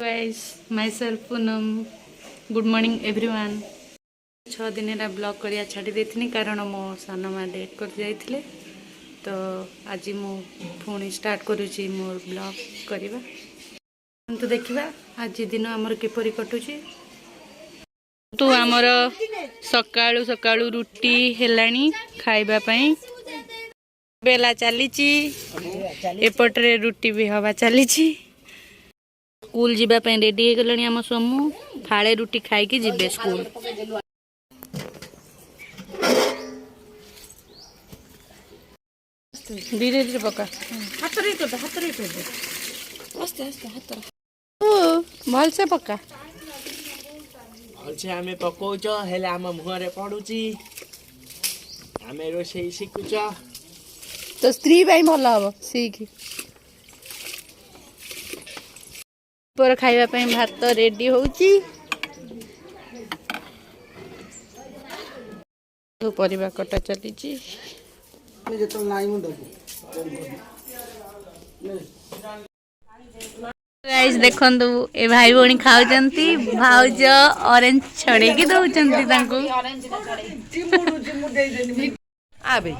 Guys, myself Punam. Good morning everyone. 6 दिन है blog करिया छाड़ी देथिनी कारण मो सानमा डेट कर जाइथिले तो आज मु पुणी स्टार्ट करूची मोर ब्लॉग करिबा तो देखिबा आज दिन हमर किपरि कटुची तो हमर सकाळू सकाळू रुटी हेलानी खाइबा पई बेला चलीची एपटरे रुटी भी हवा चलीची स्कूल जीबा पई रेडी हे गलनी हम सोमू फाळे रुटी खाई के जिबे स्कूल धीरे धीरे पका हाथ रे कर आस्ते आस्ते हाथ ओ भल से पका भल से हमें पकोच हेले हम मुहरे पडुची हमें रोषेई शिकुच तो स्त्री भाई भल हम सीख पर खाइबा पई भात रेडी होउची तो परिबा कटा चलीची गाइस देखंतु ए भाई भौणी खाउचंती भाउज ऑरेंज छड़े की दउचंती तांको आबे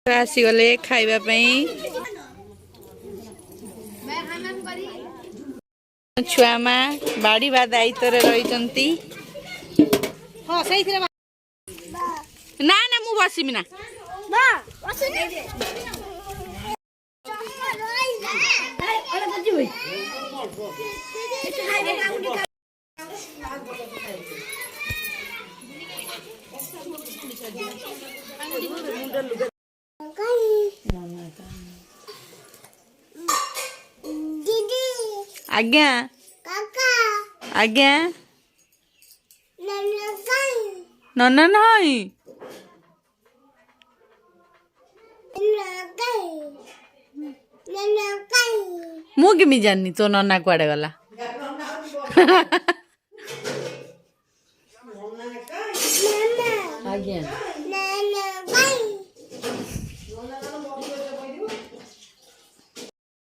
आसी गले खाइबा पई छुआ मा बाड़ी बाद आइतरे रहिचंती हां सही थिरा ना ना मु बसिमी ना ना बसिमी अरे बजी होई दीदी आज्ञा काका आज्ञा नन्ना नहीं मु किमी जाननी तो नन्ना कुआडे गला आज्ञा